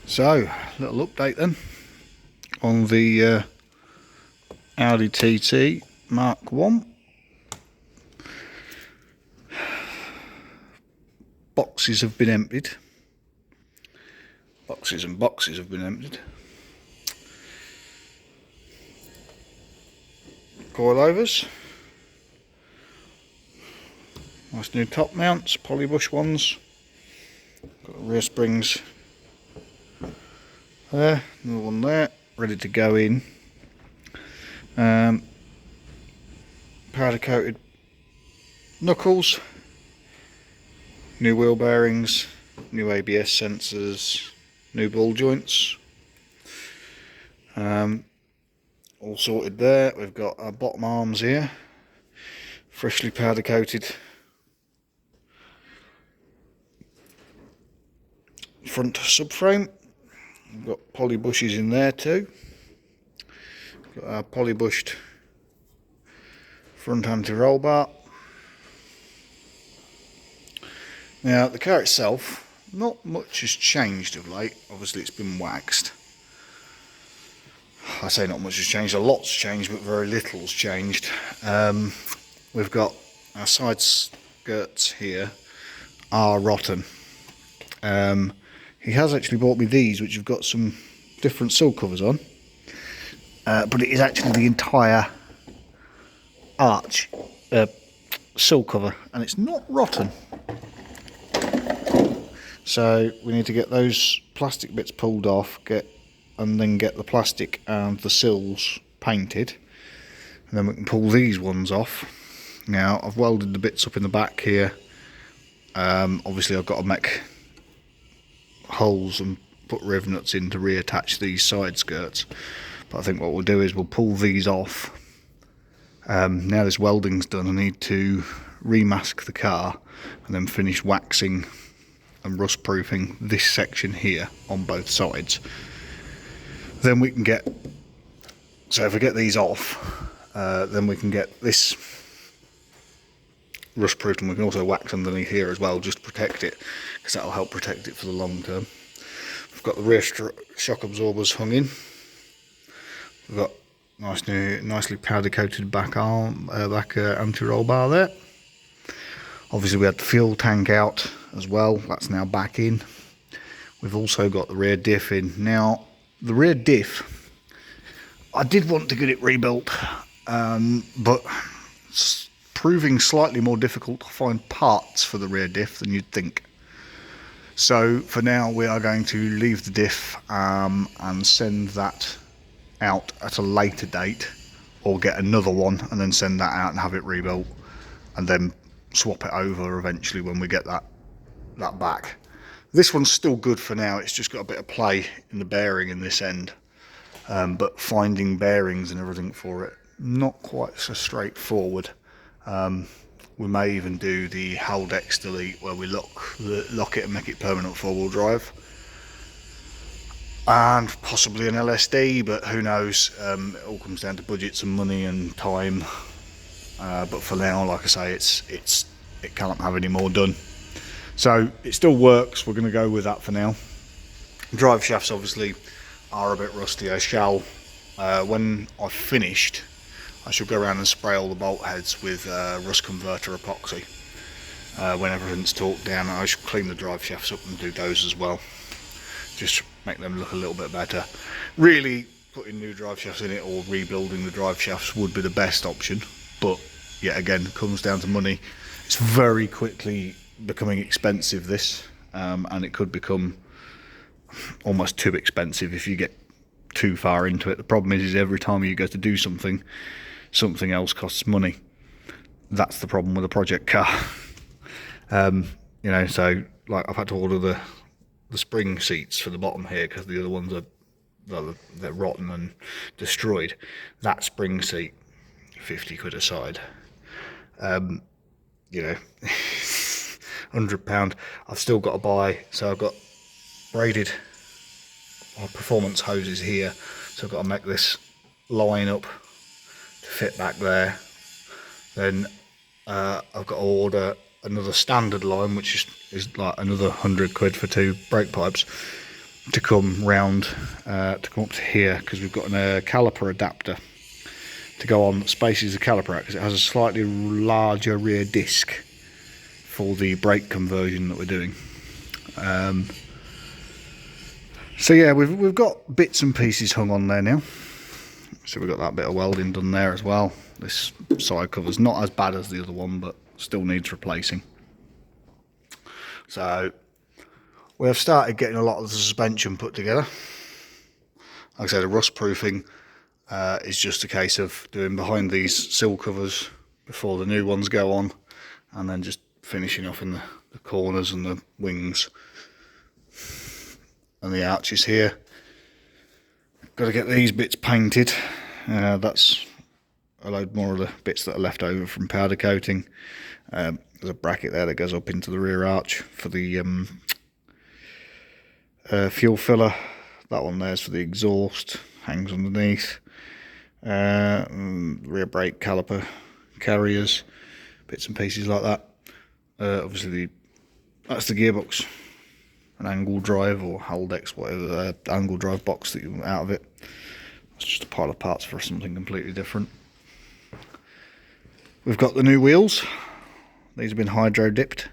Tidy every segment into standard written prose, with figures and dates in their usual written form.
So, little update then on the Audi TT Mark 1. Boxes have been emptied. Boxes and boxes have been emptied. Coilovers. Nice new top mounts, polybush ones. Got the rear springs there, another one there, ready to go in. Powder coated knuckles, new wheel bearings, new ABS sensors, new ball joints. All sorted there. We've got our bottom arms here, freshly powder coated. Front subframe, we've got poly bushes in there too. Got our poly bushed front anti-roll bar. Now the car itself, not much has changed of late. Obviously it's been waxed. I say not much has changed, a lot's changed, but very little's changed. We've got our side skirts here are rotten. He has actually bought me these, which have got some different sill covers on, but it is actually the entire arch sill cover, and it's not rotten. So we need to get those plastic bits pulled off, and then get the plastic and the sills painted, and then we can pull these ones off. Now I've welded the bits up in the back here. Obviously I've got to make holes and put riv nuts in to reattach these side skirts, but I think what we'll do is we'll pull these off. Now this welding's done, I need to remask the car and then finish waxing and rust proofing this section here on both sides. Then we can get, so if we get these off, then we can get this rust proofed, and we can also wax underneath here as well, just to protect it, because that'll help protect it for the long term. We've got the rear shock absorbers hung in. We've got nicely powder coated back anti-roll bar there. Obviously we had the fuel tank out as well, that's now back in. We've also got the rear diff in. Now the rear diff, I did want to get it rebuilt, but it's proving slightly more difficult to find parts for the rear diff than you'd think. So for now we are going to leave the diff and send that out at a later date, or get another one and then send that out and have it rebuilt, and then swap it over eventually when we get that back. This one's still good for now, it's just got a bit of play in the bearing in this end, but finding bearings and everything for it, not quite so straightforward. We may even do the Haldex delete, where we lock it and make it permanent four-wheel drive, and possibly an LSD, but who knows. It all comes down to budgets and money and time, but for now, like I say, it can't have any more done. So it still works, we're going to go with that for now. Drive shafts obviously are a bit rusty. I shall, when I've finished, I shall go around and spray all the bolt heads with rust converter epoxy. When everything's torqued down, I shall clean the drive shafts up and do those as well, just to make them look a little bit better. Really, putting new drive shafts in it or rebuilding the drive shafts would be the best option, but yet again, it comes down to money. It's very quickly becoming expensive, this, and it could become almost too expensive if you get too far into it. The problem is every time you go to do something else costs money. That's the problem with a project car. You know, so like I've had to order the spring seats for the bottom here, because the other ones they're rotten and destroyed. That spring seat, 50 quid a side. You know, £100. I've still got to buy, so I've got braided performance hoses here, so I've got to make this line up to fit back there. Then I've got to order another standard line, which is like another 100 quid for 2 brake pipes. to come round, to come up to here, because we've got a caliper adapter to go on that spaces the caliper out, because it has a slightly larger rear disc for the brake conversion that we're doing. So yeah, we've got bits and pieces hung on there now. So we've got that bit of welding done there as well. This side cover's not as bad as the other one, but still needs replacing. So we have started getting a lot of the suspension put together. Like I said, the rust proofing is just a case of doing behind these sill covers before the new ones go on, and then just finishing off in the corners and the wings and the arches here. Got to get these bits painted. That's a load more of the bits that are left over from powder coating. There's a bracket there that goes up into the rear arch for the fuel filler. That one there's for the exhaust, hangs underneath. Rear brake caliper carriers, bits and pieces like that. Obviously that's the gearbox, an angle drive or Haldex, whatever angle drive box that you want out of it. It's just a pile of parts for something completely different. We've got the new wheels. These have been hydro dipped.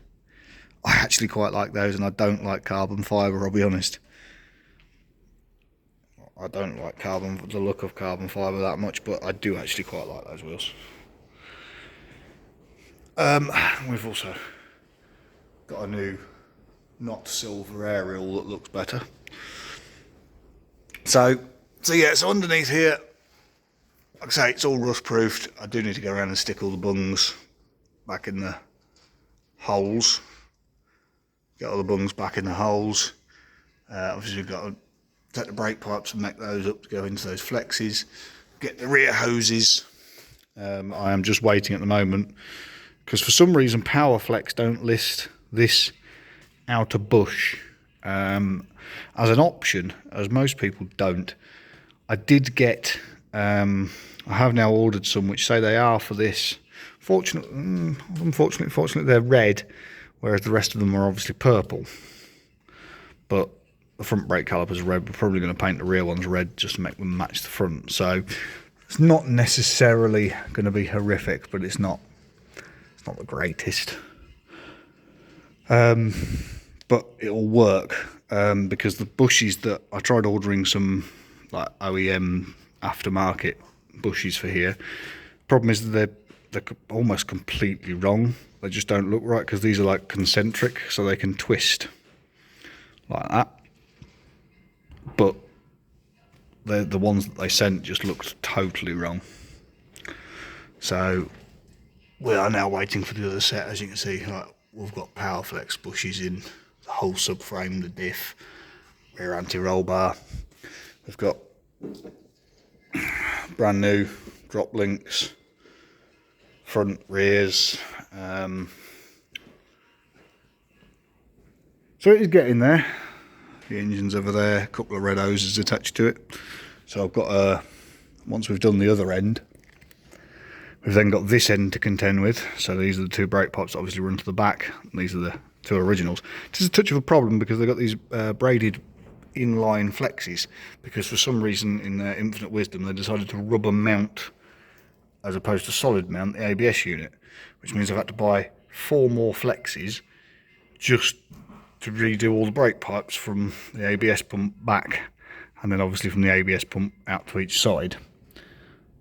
I actually quite like those, and I don't like carbon fibre, I'll be honest. I don't like the look of carbon fibre that much, but I do actually quite like those wheels. We've also got a new not silver aerial that looks better. So yeah, so underneath here, like I say, it's all rust proofed. I do need to go around and stick all the bungs back in the holes. Get all the bungs back in the holes. Obviously we've got to take the brake pipes and make those up to go into those flexes. Get the rear hoses. I am just waiting at the moment, because for some reason Powerflex don't list this outer bush as an option, as most people don't. I did get, I have now ordered some which say they are for this. Unfortunately they're red, whereas the rest of them are obviously purple. But the front brake calipers are red. We're probably going to paint the rear ones red just to make them match the front. So it's not necessarily going to be horrific, but it's not the greatest. But it'll work, because the bushes that I tried ordering some like OEM aftermarket bushes for here. Problem is that they're almost completely wrong. They just don't look right, because these are like concentric, so they can twist like that. But the ones that they sent just looked totally wrong. So we are now waiting for the other set. As you can see, like, we've got Powerflex bushes in the whole subframe, the diff, rear anti-roll bar. We've got brand new drop links, front, rears. So it is getting there. The engine's over there, a couple of red hoses attached to it. So I've got once we've done the other end, we've then got this end to contend with. So these are the two brake pipes that obviously run to the back. And these are the two originals. This is a touch of a problem, because they've got these braided inline flexes, because for some reason in their infinite wisdom they decided to rubber mount, as opposed to solid mount, the ABS unit, which means I've had to buy 4 more flexes just to redo all the brake pipes from the ABS pump back, and then obviously from the ABS pump out to each side.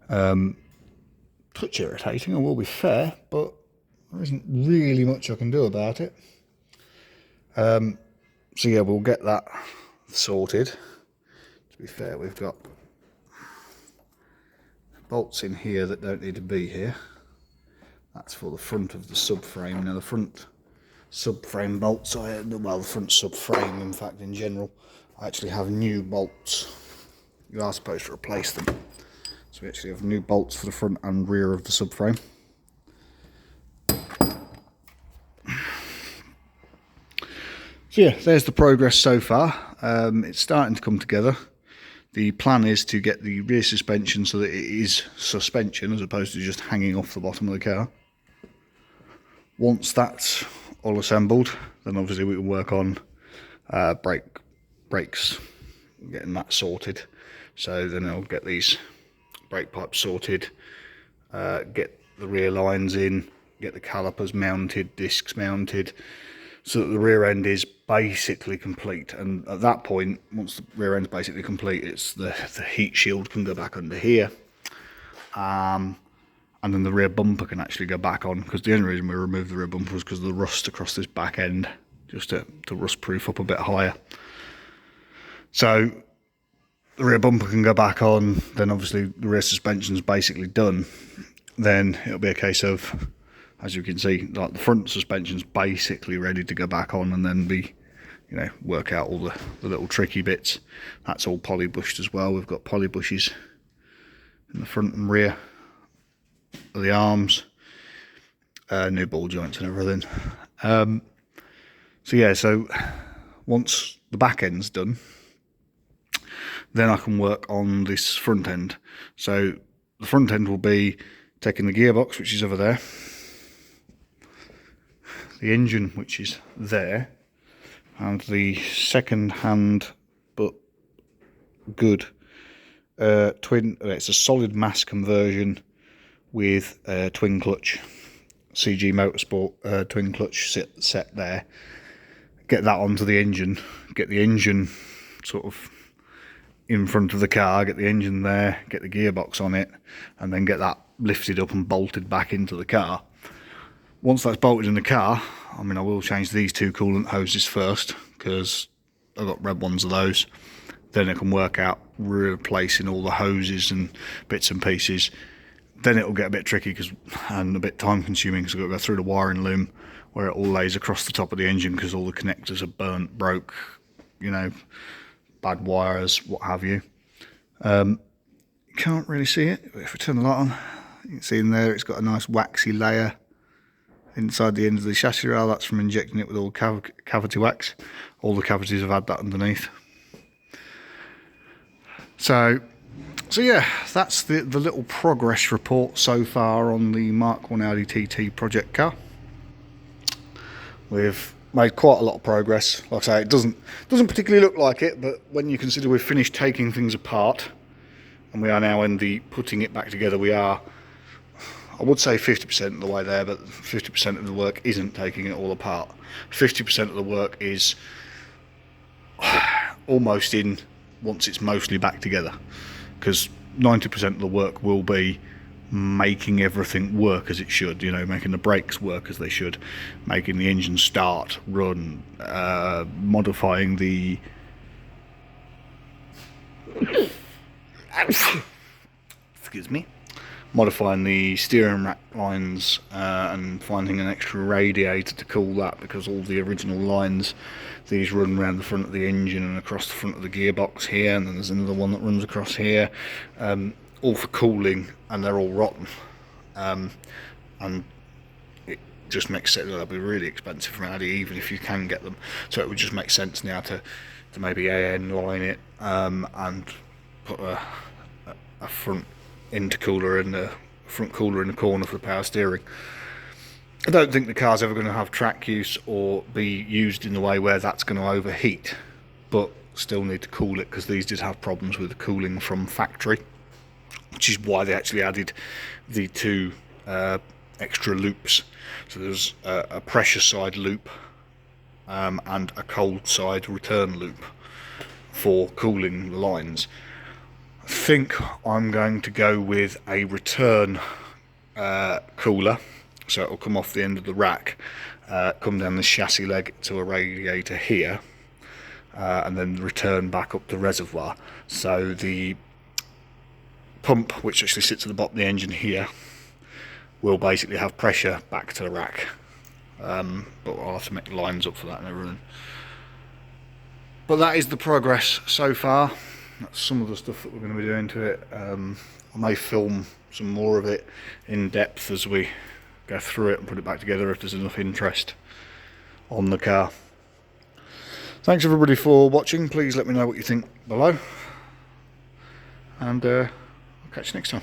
Touch irritating, I will be fair, but there isn't really much I can do about it. So yeah, we'll get that sorted. To be fair, we've got bolts in here that don't need to be here. That's for the front of the subframe. Now the front subframe bolts, well, the front subframe, in fact, in general, I actually have new bolts. You are supposed to replace them. So we actually have new bolts for the front and rear of the subframe. So yeah, there's the progress so far. It's starting to come together. The plan is to get the rear suspension so that it is suspension as opposed to just hanging off the bottom of the car. Once that's all assembled, then obviously we can work on brake brakes, getting that sorted. So then I'll get these brake pipes sorted, get the rear lines in, get the calipers mounted, discs mounted, so that the rear end is basically complete. And at that point, once the rear end's basically complete, it's the heat shield can go back under here, and then the rear bumper can actually go back on, because the only reason we removed the rear bumper was because of the rust across this back end, just to rust proof up a bit higher. So the rear bumper can go back on, then obviously the rear suspension's basically done. Then it'll be a case of, as you can see, like the front suspension's basically ready to go back on, and then be, you know, work out all the little tricky bits. That's all poly bushed as well. We've got poly bushes in the front and rear of the arms, new ball joints and everything. So yeah, so once the back end's done, then I can work on this front end. So the front end will be taking the gearbox, which is over there, the engine, which is there, and the second hand but good twin, it's a solid mass conversion with a twin clutch, CG Motorsport twin clutch set there. Get that onto the engine, get the engine sort of in front of the car, get the engine there, get the gearbox on it, and then get that lifted up and bolted back into the car. Once that's bolted in the car, I mean, I will change these two coolant hoses first, because I've got red ones of those. Then I can work out replacing all the hoses and bits and pieces. Then it'll get a bit tricky and a bit time consuming, because I've got to go through the wiring loom where it all lays across the top of the engine, because all the connectors are burnt, broke, you know, bad wires, what have you. Can't really see it, but if I turn the light on, you can see in there it's got a nice waxy layer inside the end of the chassis rail. That's from injecting it with all cavity wax. All the cavities have had that underneath. So yeah, that's the little progress report so far on the Mark 1 Audi TT project car. We've made quite a lot of progress. Like I say, it doesn't particularly look like it, but when you consider we've finished taking things apart and we are now in the putting it back together, we are, I would say 50% of the way there, but 50% of the work isn't taking it all apart. 50% of the work is almost in once it's mostly back together, because 90% of the work will be making everything work as it should, you know, making the brakes work as they should, making the engine start, run, modifying the excuse me, modifying the steering rack lines, and finding an extra radiator to cool that, because all the original lines, these run around the front of the engine and across the front of the gearbox here, and then there's another one that runs across here, all for cooling, and they're all rotten, and it just makes sense. They'll be really expensive from Audi, even if you can get them. So it would just make sense now to maybe AN line it, and put a front intercooler in the front cooler in the corner for the power steering. I don't think the car's ever going to have track use or be used in the way where that's going to overheat, but still need to cool it, because these did have problems with the cooling from factory, which is why they actually added the two extra loops. So there's a pressure side loop and a cold side return loop for cooling the lines. I think I'm going to go with a return cooler, so it'll come off the end of the rack, come down the chassis leg to a radiator here, and then return back up the reservoir. So the pump, which actually sits at the bottom of the engine here, will basically have pressure back to the rack, but I'll have to make lines up for that and everything. But that is the progress so far. That's some of the stuff that we're going to be doing to it. I may film some more of it in depth as we go through it and put it back together, if there's enough interest on the car. Thanks everybody for watching. Please let me know what you think below, and I'll catch you next time.